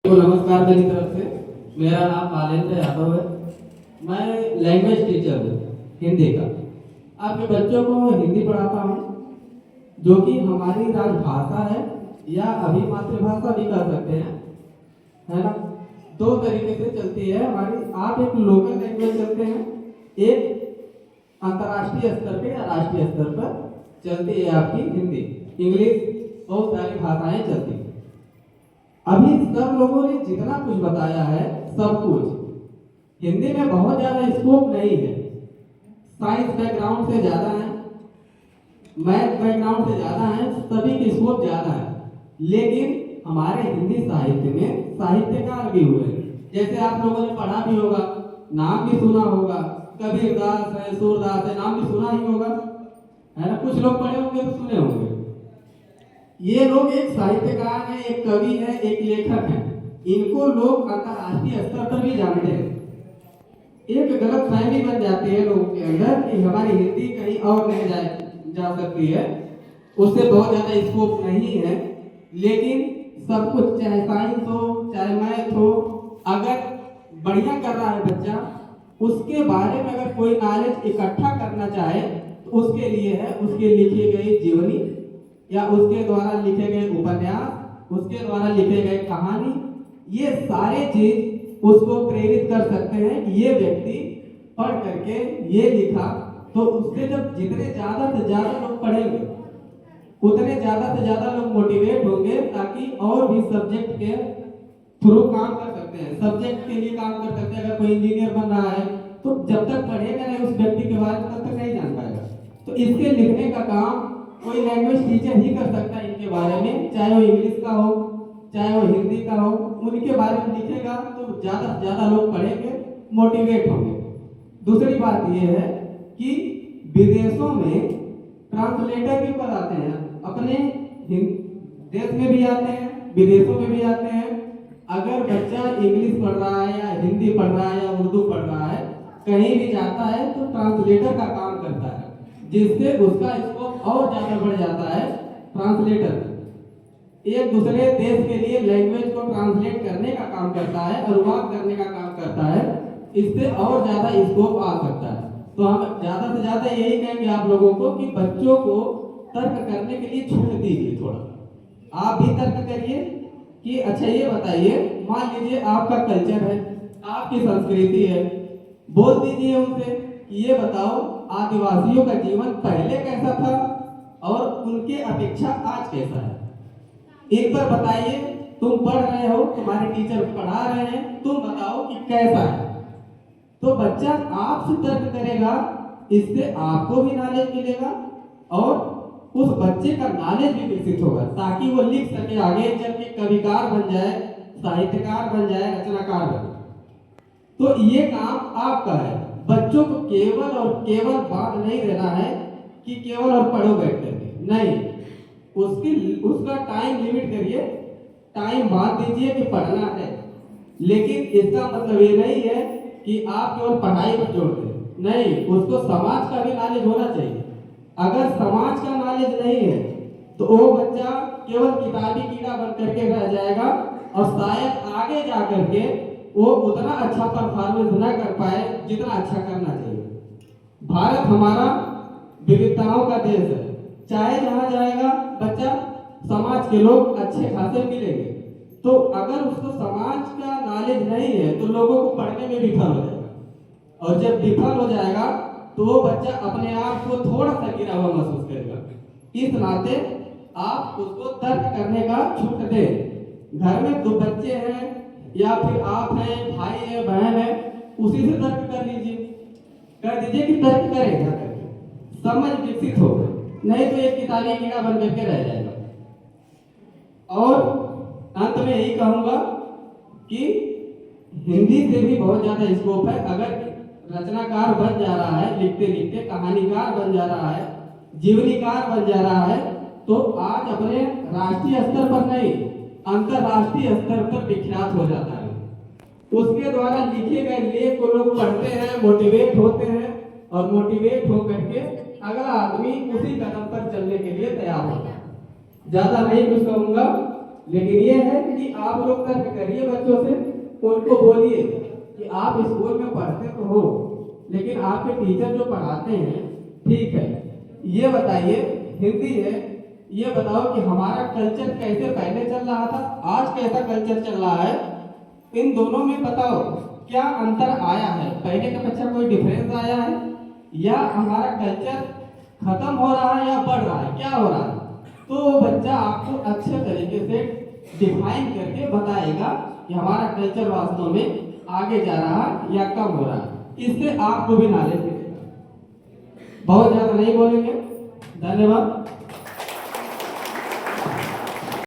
को नमस्कार मेरी तरफ से। मेरा नाम मालेंद्र यादव है। मैं लैंग्वेज टीचर हूँ हिंदी का। आपके बच्चों को हिंदी पढ़ाता हूँ, जो कि हमारी राजभाषा है या अभी मातृभाषा भी कह सकते हैं, है ना। दो तरीके से चलती है हमारी। आप एक लोकल लैंग्वेज चलते हैं, एक अंतर्राष्ट्रीय स्तर पे या राष्ट्रीय स्तर पर चलती है आपकी हिंदी, इंग्लिश, बहुत सारी भाषाएं चलती हैं। अभी सब लोगों ने जितना कुछ बताया है, सब कुछ हिंदी में बहुत ज्यादा स्कोप नहीं है। साइंस बैकग्राउंड से ज्यादा है, मैथ बैकग्राउंड से ज्यादा है, सभी की स्कोप ज्यादा है। लेकिन हमारे हिंदी साहित्य में साहित्यकार भी हुए, जैसे आप लोगों ने पढ़ा भी होगा, नाम भी सुना होगा, कबीरदास है, सूरदास है, नाम भी सुना ही होगा, है ना। कुछ लोग पढ़े होंगे तो सुने होंगे। ये लोग एक साहित्यकार हैं, एक कवि हैं, एक लेखक हैं। इनको लोग अंतर्राष्ट्रीय स्तर पर भी जानते हैं। एक गलत फहमी बन जाती है लोगों के अंदर कि हमारी हिंदी कहीं और नहीं जा सकती है, उससे बहुत ज्यादा स्कोप नहीं है। लेकिन सब कुछ, चाहे साइंस हो चाहे मैथ हो, अगर बढ़िया कर रहा है बच्चा, उसके बारे में अगर कोई नॉलेज इकट्ठा करना चाहे तो उसके लिए है उसके लिखी गई जीवनी या उसके द्वारा लिखे गए उपन्यास, उसके द्वारा लिखे गए कहानी, ये सारे चीज उसको प्रेरित कर सकते हैं कि ये व्यक्ति पढ़ करके ये लिखा। तो उससे जब जितने ज्यादा से ज्यादा लोग पढ़ेंगे उतने ज्यादा से ज्यादा लोग मोटिवेट होंगे, ताकि और भी सब्जेक्ट के थ्रू काम कर सकते हैं, सब्जेक्ट के लिए काम कर सकते हैं। अगर कोई इंजीनियर बन रहा है तो जब तक पढ़ेगा नहीं उस व्यक्ति के बारे में तब तक नहीं जान पाएगा। तो इसके लिखने का काम कोई लैंग्वेज टीचर ही कर सकता है इनके बारे में, चाहे वो इंग्लिश का हो चाहे वो हिंदी का हो। उनके बारे में लिखेगा तो ज्यादा से ज्यादा लोग पढ़ेंगे, मोटिवेट होंगे। दूसरी बात यह है कि विदेशों में ट्रांसलेटर भी पढ़ आते हैं, अपने देश में भी आते हैं, विदेशों में भी आते हैं। अगर बच्चा इंग्लिश पढ़ रहा है या हिंदी पढ़ रहा है या उर्दू पढ़ रहा है, कहीं भी जाता है तो ट्रांसलेटर का काम करता है, जिससे उसका स्कोप और ज्यादा बढ़ जाता है। ट्रांसलेटर एक दूसरे देश के लिए लैंग्वेज को ट्रांसलेट करने का काम करता है, अनुवाद करने का काम करता है, इससे और ज्यादा स्कोप आ सकता है। तो हम ज्यादा से ज्यादा यही कहेंगे आप लोगों को कि बच्चों को तर्क करने के लिए छूट दीजिए। थोड़ा आप भी तर्क करिए कि अच्छा ये बताइए, मान लीजिए आपका कल्चर है, आपकी संस्कृति है, बोल दीजिए उनसे कि ये बताओ आदिवासियों का जीवन पहले कैसा था और उनके अपेक्षा आज कैसा है। एक बार बताइए, तुम पढ़ रहे हो, तुम्हारे टीचर पढ़ा रहे हैं, तुम बताओ कि कैसा है। तो बच्चा आपसे तर्क करेगा, इससे आपको भी नॉलेज मिलेगा और उस बच्चे का नॉलेज भी विकसित होगा, ताकि वो लिख सके, आगे चल के कविकार बन जाए, साहित्यकार बन जाए, रचनाकार बन जाए। तो ये काम आपका है। बच्चों को केवल और केवल बात नहीं देना है कि केवल और पढ़ो बैठ करके, नहीं, उसका टाइम लिमिट करिए, टाइम बात दीजिए कि पढ़ना है। लेकिन इसका मतलब ये नहीं है कि आप केवल पढ़ाई पर जोड़ दें, नहीं, उसको समाज का भी नॉलेज होना चाहिए। अगर समाज का नॉलेज नहीं है तो वो बच्चा केवल किताबी कीड़ा बन करके रह जाएगा और शायद आगे जा करके वो उतना अच्छा परफॉर्मेंस न कर पाए जितना अच्छा करना चाहिए। भारत हमारा विविधताओं का देश है, चाहे जहां जाएगा बच्चा समाज के लोग अच्छे खासे मिलेंगे। तो अगर उसको समाज का नॉलेज नहीं है तो लोगों को पढ़ने में विफल हो जाएगा, और जब विफल हो जाएगा तो वो बच्चा अपने आप को थोड़ा सा गिरा हुआ महसूस करेगा। इस नाते आप उसको तर्क करने का छूट दें। घर में दो बच्चे हैं या फिर आप हैं, भाई है, बहन है, उसी से तर्क कर लीजिए, कर दीजिए कि तर्क करेगा करके, समझ विकसित हो, नहीं तो एक किताबी कीड़ा बन करके रह जाएगा। और अंत में यही कहूंगा कि हिंदी से भी बहुत ज्यादा स्कोप है। अगर रचनाकार बन जा रहा है, लिखते लिखते कहानीकार बन जा रहा है, जीवनीकार बन जा रहा है, तो आज अपने राष्ट्रीय स्तर पर नहीं अंतरराष्ट्रीय स्तर पर विख्यात हो जाता है। उसके द्वारा लिखे गए लेख को लोग पढ़ते हैं, मोटिवेट होते हैं, और मोटिवेट होकर के अगला आदमी उसी कदम पर चलने के लिए तैयार होता है। ज्यादा नहीं कुछ कहूंगा, लेकिन ये है कि आप लोग तर्क करिए बच्चों से, उनको बोलिए कि आप स्कूल में पढ़ते तो हो, लेकिन आपके टीचर जो पढ़ाते हैं ठीक है, ये बताइए हिंदी है, ये बताओ कि हमारा कल्चर कैसे पहले चल रहा था, आज कैसा कल्चर चल रहा है, इन दोनों में बताओ क्या अंतर आया है, पहले का बच्चा कोई डिफरेंस आया है, या हमारा कल्चर खत्म हो रहा है या बढ़ रहा है, क्या हो रहा है। तो वो बच्चा आपको अच्छे तरीके से डिफाइन करके बताएगा कि हमारा कल्चर वास्तव में आगे जा रहा है या कम हो रहा है। इससे आपको भी नॉलेज मिलेगा। बहुत ज़्यादा नहीं बोलेंगे। धन्यवाद।